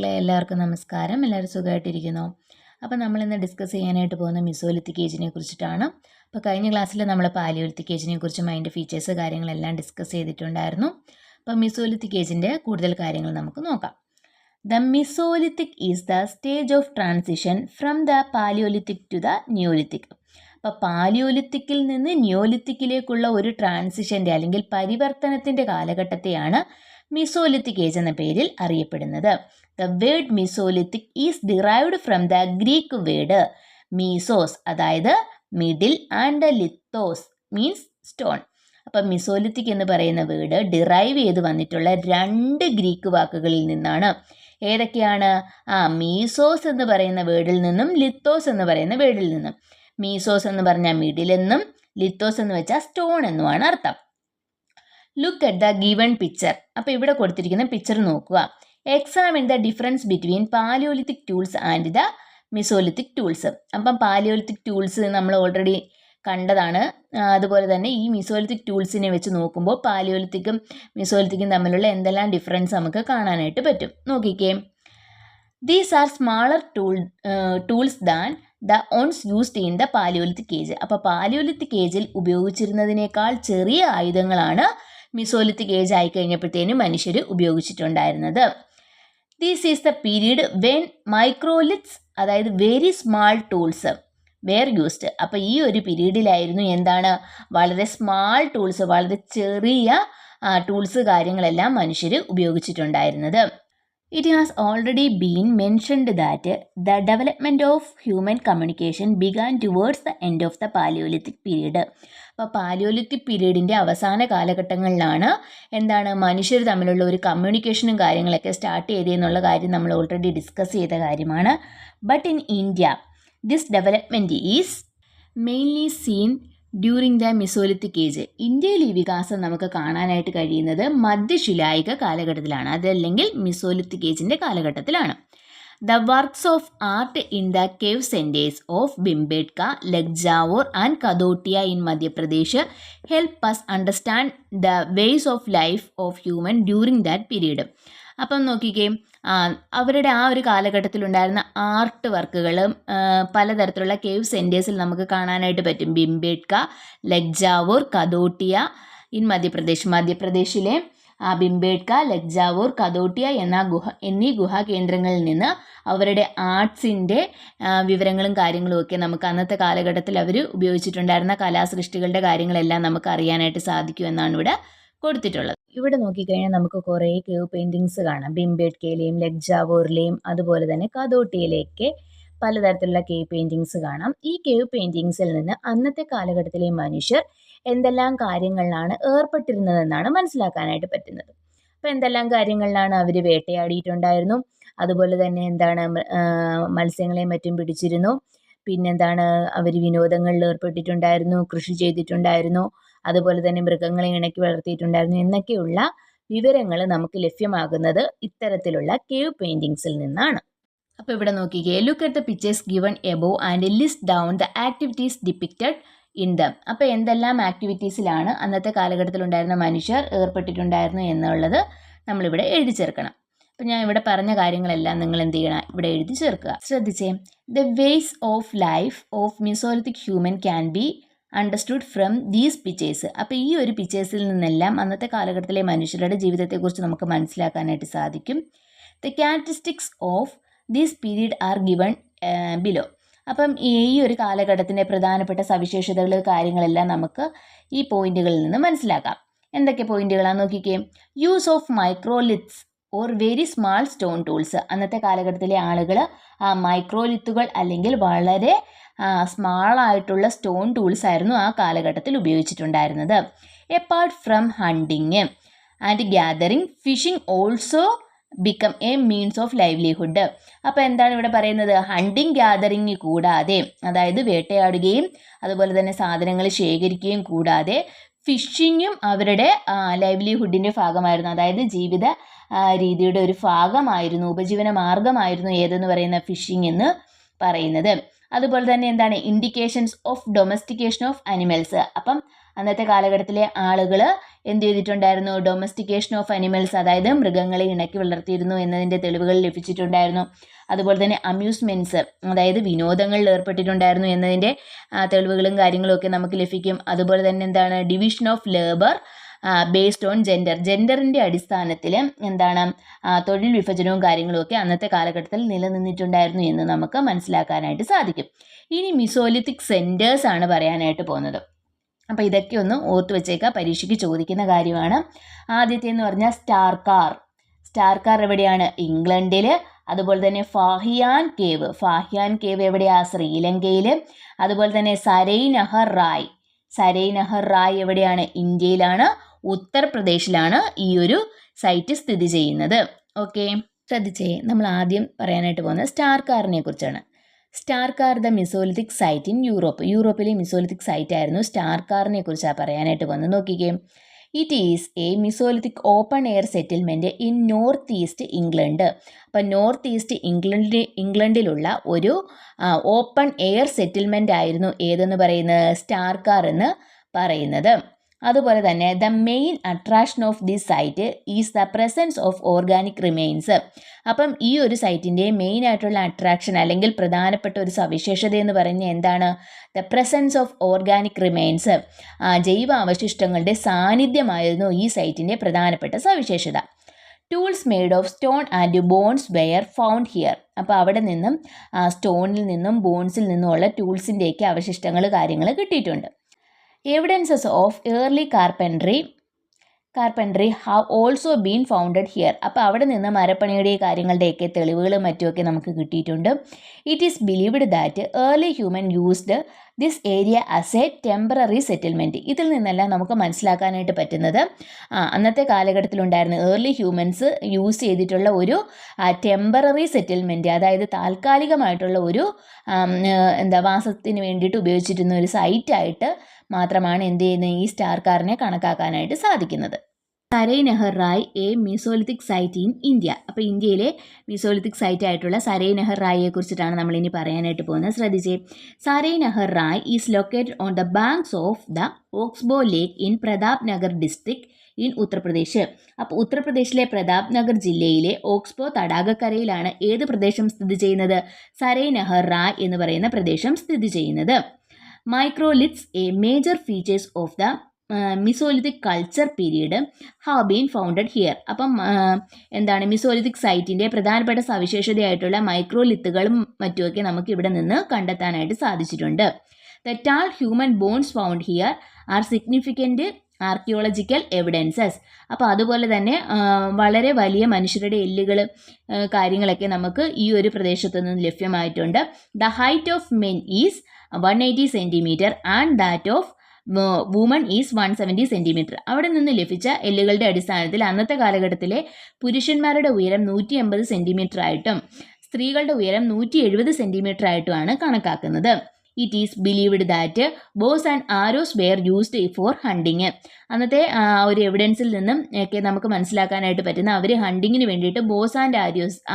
മക്കളെ, എല്ലാവർക്കും നമസ്കാരം. എല്ലാവരും സുഖമായിട്ടിരിക്കുന്നു. അപ്പോൾ നമ്മളിന്ന് ഡിസ്കസ് ചെയ്യാനായിട്ട് പോകുന്ന മിസോലിത്തിക് ഏജിനെ കുറിച്ചിട്ടാണ്. അപ്പോൾ കഴിഞ്ഞ ക്ലാസ്സിൽ നമ്മൾ പാലിയോലിത്തിക് ഏജിനെ കുറിച്ചും അതിൻ്റെ ഫീച്ചേഴ്സ് കാര്യങ്ങളെല്ലാം ഡിസ്കസ് ചെയ്തിട്ടുണ്ടായിരുന്നു. അപ്പോൾ മിസോലിത്തിക് ഏജിൻ്റെ കൂടുതൽ കാര്യങ്ങൾ നമുക്ക് നോക്കാം. The mesolithic is the stage of transition from the palaeolithic to the neolithic. അപ്പോൾ പാലിയോലിത്തിക്കിൽ നിന്ന് നിയോലിത്തിക്കിലേക്കുള്ള ഒരു ട്രാൻസിഷൻ്റെ അല്ലെങ്കിൽ പരിവർത്തനത്തിൻ്റെ കാലഘട്ടത്തെയാണ് മിസോലിത്തിക് ഏജ് എന്ന പേരിൽ അറിയപ്പെടുന്നത്. The word Mesolithic is derived from the Greek word mesos, അതായത് middle, and lithos means stone. അപ്പം മിസോലിത്തിക് എന്ന് പറയുന്ന വേർഡ് ഡിറൈവ് ചെയ്ത് വന്നിട്ടുള്ള രണ്ട് ഗ്രീക്ക് വാക്കുകളിൽ നിന്നാണ്. ഏതൊക്കെയാണ്? മീസോസ് എന്ന് പറയുന്ന വേർഡിൽ നിന്നും ലിത്തോസ് എന്ന് പറയുന്ന വേർഡിൽ നിന്നും. മീസോസ് എന്ന് പറഞ്ഞാൽ മിഡിൽ എന്നും ലിത്തോസ് എന്ന് വെച്ചാൽ സ്റ്റോൺ എന്നുമാണ് അർത്ഥം. Look at the given picture. അപ്പോൾ ഇവിടെ കൊടുത്തിരിക്കുന്ന പിക്ചർ നോക്കുക. Examine the difference between palaeolithic tools and the mesolithic tools. അപ്പം പാലിയോലിത്തിക് ടൂൾസ് നമ്മൾ ഓൾറെഡി കണ്ടതാണ്. അതുപോലെ തന്നെ ഈ മിസോലിത്തിക് ടൂൾസിനെ വെച്ച് നോക്കുമ്പോൾ പാലിയോലിത്തിക്കും മിസോലിത്തിക്കും തമ്മിലുള്ള എന്തെല്ലാം ഡിഫറൻസ് നമുക്ക് കാണാനായിട്ട് പറ്റും. നോക്കിക്കേ. These are smaller tools than the ones used in the Paleolithic age. അപ്പോൾ പാലിയോലിത്തിക് ഏജിൽ ഉപയോഗിച്ചിരുന്നതിനേക്കാൾ ചെറിയ ആയുധങ്ങളാണ് മിസോലിത്തിക് ഏജ് ആയിക്കഴിഞ്ഞപ്പോഴത്തേനും മനുഷ്യർ ഉപയോഗിച്ചിട്ടുണ്ടായിരുന്നത്. This is the period when microliths, അതായത് very small tools were used. അപ്പോൾ ഈ ഒരു പീരീഡിലായിരുന്നു എന്താണ്, വളരെ സ്മാൾ ടൂൾസ്, വളരെ ചെറിയ ടൂൾസ് കാര്യങ്ങളെല്ലാം മനുഷ്യർ ഉപയോഗിച്ചിട്ടുണ്ടായിരുന്നത്. It has already been mentioned that the development of human communication began towards the end of the Paleolithic period. അപ്പോൾ പാലിയോലിത്തിക് പീരീഡിൻ്റെ അവസാന കാലഘട്ടങ്ങളിലാണ് എന്താണ് മനുഷ്യർ തമ്മിലുള്ള ഒരു കമ്മ്യൂണിക്കേഷനും കാര്യങ്ങളൊക്കെ സ്റ്റാർട്ട് ചെയ്തതെന്നുള്ള കാര്യം നമ്മൾ ഓൾറെഡി ഡിസ്കസ് ചെയ്ത കാര്യമാണ്. But in India this development is mainly seen during the mesolithic age. ഇന്ത്യയിൽ ഈ വികാസം നമുക്ക് കാണാനായിട്ട് കഴിയുന്നത് മധ്യശിലായിക കാലഘട്ടത്തിലാണ്, അതല്ലെങ്കിൽ മിസോലിത്തിക് ഏജിൻ്റെ കാലഘട്ടത്തിലാണ്. The works of art in the cave centres of Bhimbetka, Lakhajoar and Kathotia in Madhya Pradesh help us understand the ways of life of human during that period. അപ്പം നോക്കിക്കേ, അവരുടെ ആ ഒരു കാലഘട്ടത്തിലുണ്ടായിരുന്ന ആർട്ട് വർക്കുകളും പലതരത്തിലുള്ള കേവ് സെൻറ്റേഴ്സിൽ നമുക്ക് കാണാനായിട്ട് പറ്റും. ബിംബേഡ്ക, ലഗ്ജാവോർ, കദോട്ടിയ ഇൻ മധ്യപ്രദേശിലെ ബിംബേഡ്ക, ലഗ്ജാവോർ, കദോട്ടിയ എന്നീ ഗുഹാ കേന്ദ്രങ്ങളിൽ നിന്ന് അവരുടെ ആർട്സിൻ്റെ വിവരങ്ങളും കാര്യങ്ങളും ഒക്കെ നമുക്ക് അന്നത്തെ കാലഘട്ടത്തിൽ അവർ ഉപയോഗിച്ചിട്ടുണ്ടായിരുന്ന കലാസൃഷ്ടികളുടെ കാര്യങ്ങളെല്ലാം നമുക്ക് അറിയാനായിട്ട് സാധിക്കുമെന്നാണ് ഇവിടെ കൊടുത്തിട്ടുള്ളത്. ഇവിടെ നോക്കിക്കഴിഞ്ഞാൽ നമുക്ക് കുറേ കേവ് പെയിൻറ്റിങ്സ് കാണാം. ബിംബേഡ്കയിലെയും ലഗ്ജാവോറിലെയും അതുപോലെ തന്നെ കദോട്ടിയയിലേക്ക് പലതരത്തിലുള്ള കേവ് പെയിൻറ്റിങ്സ് കാണാം. ഈ കേവ് പെയിൻറ്റിങ്സിൽ നിന്ന് അന്നത്തെ കാലഘട്ടത്തിലെ മനുഷ്യർ എന്തെല്ലാം കാര്യങ്ങളിലാണ് ഏർപ്പെട്ടിരുന്നതെന്നാണ് മനസ്സിലാക്കാനായിട്ട് പറ്റുന്നത്. അപ്പോൾ എന്തെല്ലാം കാര്യങ്ങളിലാണ് അവർ വേട്ടയാടിയിട്ടുണ്ടായിരുന്നു, അതുപോലെ തന്നെ എന്താണ് മത്സ്യങ്ങളെയും മറ്റും പിടിച്ചിരുന്നു, പിന്നെന്താണ് അവർ വിനോദങ്ങളിൽ ഏർപ്പെട്ടിട്ടുണ്ടായിരുന്നു, കൃഷി ചെയ്തിട്ടുണ്ടായിരുന്നു, അതുപോലെ തന്നെ മൃഗങ്ങളെ ഇണക്കി വളർത്തിയിട്ടുണ്ടായിരുന്നു എന്നൊക്കെയുള്ള വിവരങ്ങൾ നമുക്ക് ലഭ്യമാകുന്നത് ഇത്തരത്തിലുള്ള കേവ് പെയിൻറ്റിങ്സിൽ നിന്നാണ്. അപ്പോൾ ഇവിടെ നോക്കിക്കേ. Look at the pictures given above and list down the activities depicted in them. അപ്പോൾ എന്തെല്ലാം ആക്ടിവിറ്റീസിലാണ് അന്നത്തെ കാലഘട്ടത്തിലുണ്ടായിരുന്ന മനുഷ്യർ ഏർപ്പെട്ടിട്ടുണ്ടായിരുന്നു എന്നുള്ളത് നമ്മളിവിടെ എഴുതി ചേർക്കണം. അപ്പോൾ ഞാൻ ഇവിടെ പറഞ്ഞ കാര്യങ്ങളെല്ലാം നിങ്ങൾ എന്ത് ചെയ്യണം, ഇവിടെ എഴുതി ചേർക്കുക. ശ്രദ്ധിച്ചേ. The ways of life of Mesolithic human can be understood from these pictures. അപ്പോൾ ഈ ഒരു പിക്ചേഴ്സിൽ നിന്നെല്ലാം അന്നത്തെ കാലഘട്ടത്തിലെ മനുഷ്യരുടെ ജീവിതത്തെക്കുറിച്ച് നമുക്ക് മനസ്സിലാക്കാനായിട്ട് സാധിക്കും. The characteristics of this period are given below. അപ്പം ഈ ഒരു കാലഘട്ടത്തിൻ്റെ പ്രധാനപ്പെട്ട സവിശേഷതകൾ കാര്യങ്ങളെല്ലാം നമുക്ക് ഈ പോയിന്റുകളിൽ നിന്ന് മനസ്സിലാക്കാം. എന്തൊക്കെ പോയിന്റുകളാണ് നോക്കിക്കേ. Use of microliths or very small stone tools. അന്നത്തെ കാലഘട്ടത്തിലെ ആളുകൾ മൈക്രോലിത്തുകൾ അല്ലെങ്കിൽ വളരെ സ്മാളായിട്ടുള്ള സ്റ്റോൺ ടൂൾസ് ആയിരുന്നു ആ കാലഘട്ടത്തിൽ ഉപയോഗിച്ചിട്ടുണ്ടായിരുന്നത്. Apart from hunting and gathering, fishing also become a means of livelihood. അപ്പോൾ എന്താണ് ഇവിടെ പറയുന്നത്, ഹണ്ടിങ് ഗ്യാദറിങ് കൂടാതെ, അതായത് വേട്ടയാടുകയും അതുപോലെ തന്നെ സാധനങ്ങൾ ശേഖരിക്കുകയും കൂടാതെ ഫിഷിങ്ങും അവരുടെ ലൈവ്ലിഹുഡിൻ്റെ ഭാഗമായിരുന്നു, അതായത് ജീവിത രീതിയുടെ ഒരു ഭാഗമായിരുന്നു, ഉപജീവന മാർഗമായിരുന്നു ഏതെന്ന് പറയുന്ന ഫിഷിംഗ് എന്ന് പറയുന്നത്. അതുപോലെ തന്നെ എന്താണ് indications of domestication of animals. അപ്പം അന്നത്തെ കാലഘട്ടത്തിലെ ആളുകൾ എന്ത് ചെയ്തിട്ടുണ്ടായിരുന്നു, ഡൊമസ്റ്റിക്കേഷൻ ഓഫ് അനിമൽസ്, അതായത് മൃഗങ്ങളെ ഇണക്കി വളർത്തിയിരുന്നു എന്നതിൻ്റെ തെളിവുകൾ ലഭിച്ചിട്ടുണ്ടായിരുന്നു. അതുപോലെ തന്നെ അമ്യൂസ്മെൻറ്റ്സ്, അതായത് വിനോദങ്ങളിൽ ഏർപ്പെട്ടിട്ടുണ്ടായിരുന്നു എന്നതിൻ്റെ തെളിവുകളും കാര്യങ്ങളും ഒക്കെ നമുക്ക് ലഭിക്കും. അതുപോലെ തന്നെ എന്താണ് division of labour based on ജെൻഡറിൻ്റെ അടിസ്ഥാനത്തിൽ എന്താണ് തൊഴിൽ വിഭജനവും കാര്യങ്ങളും ഒക്കെ അന്നത്തെ കാലഘട്ടത്തിൽ നിലനിന്നിട്ടുണ്ടായിരുന്നു എന്ന് നമുക്ക് മനസ്സിലാക്കാനായിട്ട് സാധിക്കും. ഇനി മിസോലിത്തിക് സെൻറ്റേഴ്സ് ആണ് പറയാനായിട്ട് പോകുന്നത്. അപ്പോൾ ഇതൊക്കെ ഒന്ന് ഓർത്ത് വെച്ചേക്കാം, പരീക്ഷയ്ക്ക് ചോദിക്കുന്ന കാര്യമാണ്. ആദ്യത്തെ എന്ന് പറഞ്ഞാൽ സ്റ്റാർക്കാർ എവിടെയാണ്, ഇംഗ്ലണ്ടിൽ. അതുപോലെ തന്നെ ഫാഹിയാൻ കേവ് എവിടെയാണ്, ശ്രീലങ്കയിൽ. അതുപോലെ തന്നെ സരൈ നഹർ റായ് എവിടെയാണ്, ഇന്ത്യയിലാണ്, ഉത്തർപ്രദേശിലാണ് ഈ ഒരു സൈറ്റ് സ്ഥിതി ചെയ്യുന്നത്. ഓക്കെ, ശ്രദ്ധിച്ചേ, നമ്മൾ ആദ്യം പറയാനായിട്ട് പോകുന്നത് സ്റ്റാർക്കാറിനെ കുറിച്ചാണ്. സ്റ്റാർക്കാർ ദ മിസോലിത്തിക് സൈറ്റ് ഇൻ യൂറോപ്പിലെ മിസോലിത്തിക് സൈറ്റ് ആയിരുന്നു. സ്റ്റാർക്കാറിനെ കുറിച്ചാണ് പറയാനായിട്ട് പോകുന്നത്. നോക്കിക്കേ, it is A Mesolithic open air settlement in north east England. അപ്പം നോർത്ത് ഈസ്റ്റ് ഇംഗ്ലണ്ടിലുള്ള ഒരു ഓപ്പൺ എയർ സെറ്റിൽമെൻ്റ് ആയിരുന്നു ഏതെന്ന് പറയുന്നത്, സ്റ്റാർക്കാർ എന്ന് പറയുന്നത്. അതുപോലെ തന്നെ the main attraction of this site is the presence of organic remains. അപ്പം ഈ ഒരു സൈറ്റിൻ്റെ മെയിൻ ആയിട്ടുള്ള അട്രാക്ഷൻ അല്ലെങ്കിൽ പ്രധാനപ്പെട്ട ഒരു സവിശേഷത എന്ന് പറയുന്നത് എന്താണ്, the presence of organic remains, ജൈവ അവശിഷ്ടങ്ങളുടെ സാന്നിധ്യമായിരുന്നു ഈ സൈറ്റിൻ്റെ പ്രധാനപ്പെട്ട സവിശേഷത. Tools made of stone and bones were found here. അപ്പോൾ അവിടെ നിന്നും സ്റ്റോണിൽ നിന്നും ബോൺസിൽ നിന്നുമുള്ള ടൂൾസിൻ്റെയൊക്കെ അവശിഷ്ടങ്ങൾ കാര്യങ്ങൾ കിട്ടിയിട്ടുണ്ട്. Evidences of early carpentry have also been founded here. അപ്പോൾ അവിടെ നിന്ന് മരപ്പണിയുടെ കാര്യങ്ങളുടെയൊക്കെ തെളിവുകളും മറ്റുമൊക്കെ നമുക്ക് കിട്ടിയിട്ടുണ്ട്. It is believed that early human used this area as A temporary settlement. ഇതിൽ നിന്നെല്ലാം നമുക്ക് മനസ്സിലാക്കാനായിട്ട് പറ്റുന്നത് അന്നത്തെ കാലഘട്ടത്തിലുണ്ടായിരുന്ന ഏർലി ഹ്യൂമൻസ് യൂസ് ചെയ്തിട്ടുള്ള ഒരു ടെമ്പററി സെറ്റിൽമെൻറ്റ്, അതായത് താൽക്കാലികമായിട്ടുള്ള ഒരു വാസത്തിന് വേണ്ടിയിട്ട് ഉപയോഗിച്ചിരുന്ന ഒരു സൈറ്റായിട്ട് മാത്രമാണ് എന്ത് ചെയ്യുന്നത്, ഈ സ്റ്റാർക്കാറിനെ കണക്കാക്കാനായിട്ട് സാധിക്കുന്നത്. Sarai Nahar Rai a Mesolithic site in India. അപ്പോൾ ഇന്ത്യയിലെ മിസോലിത്തിക് സൈറ്റ് ആയിട്ടുള്ള സരൈ നഹർ റായിയെ കുറിച്ചിട്ടാണ് നമ്മളിനി പറയാനായിട്ട് പോകുന്നത്. ശ്രദ്ധിച്ചേ, Sarai Nahar Rai is located on the banks of the oxbow lake in Pratap Nagar district in Uttar Pradesh. അപ്പോൾ ഉത്തർപ്രദേശിലെ പ്രതാപ് നഗർ ജില്ലയിലെ ഓക്സ്ബോ തടാകക്കരയിലാണ് ഏത് പ്രദേശം സ്ഥിതി ചെയ്യുന്നത്, സരൈ നഹർ റായ് എന്ന് പറയുന്ന പ്രദേശം സ്ഥിതി ചെയ്യുന്നത്. Microliths a major features of the Mesolithic culture period have been founded here. അപ്പം മിസോലിത്തിക് സൈറ്റിൻ്റെ പ്രധാനപ്പെട്ട സവിശേഷതയായിട്ടുള്ള മൈക്രോലിത്തുകളും മറ്റുമൊക്കെ നമുക്ക് ഇവിടെ നിന്ന് കണ്ടെത്താനായിട്ട് സാധിച്ചിട്ടുണ്ട്. The tall human bones found here are significant archaeological evidences. അപ്പോൾ അതുപോലെ തന്നെ വളരെ വലിയ മനുഷ്യരുടെ എല്ലുകൾ കാര്യങ്ങളൊക്കെ നമുക്ക് ഈ ഒരു പ്രദേശത്തു നിന്ന് ലഭ്യമായിട്ടുണ്ട്. The height of men is 180 centimetre and that of woman is 170 centimetre. അവിടെ നിന്ന് ലഭിച്ച എല്ലുകളുടെ അടിസ്ഥാനത്തിൽ അന്നത്തെ കാലഘട്ടത്തിലെ പുരുഷന്മാരുടെ ഉയരം 180 സെൻറ്റിമീറ്റർ ആയിട്ടും സ്ത്രീകളുടെ ഉയരം 170 സെൻറ്റിമീറ്റർ ആയിട്ടുമാണ് കണക്കാക്കുന്നത്. It is believed that boss and arrows wear used for hunting. അന്നത്തെ ഒരു എവിഡൻസിൽ നിന്നും ഒക്കെ നമുക്ക് മനസ്സിലാക്കാനായിട്ട് പറ്റുന്ന അവർ ഹണ്ടിങ്ങിന് വേണ്ടിയിട്ട് ബോസ് ആൻഡ്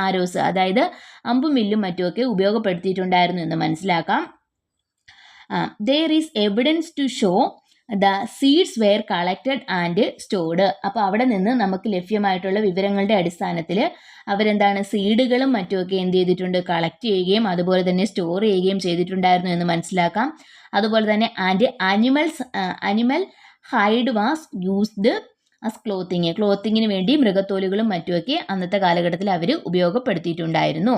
ആരോസ് അതായത് അമ്പും വില്ലും മറ്റുമൊക്കെ ഉപയോഗപ്പെടുത്തിയിട്ടുണ്ടായിരുന്നു എന്ന് മനസ്സിലാക്കാം. There is evidence to show the seeds were collected and stored. അപ്പോൾ അവിടെ നിന്ന് നമുക്ക് ലഭ്യമായിട്ടുള്ള വിവരങ്ങളുടെ അടിസ്ഥാനത്തിൽ സീഡുകളും മറ്റുമൊക്കെ എന്ത് ചെയ്തിട്ടുണ്ട്, കളക്ട് ചെയ്യുകയും അതുപോലെ തന്നെ സ്റ്റോർ ചെയ്യുകയും ചെയ്തിട്ടുണ്ടായിരുന്നു എന്ന് മനസ്സിലാക്കാം. അതുപോലെ തന്നെ animal hide was used as ക്ലോത്തിങ്ങിന് വേണ്ടി മൃഗത്തോലുകളും മറ്റുമൊക്കെ അന്നത്തെ കാലഘട്ടത്തിൽ അവർ ഉപയോഗപ്പെടുത്തിയിട്ടുണ്ടായിരുന്നു.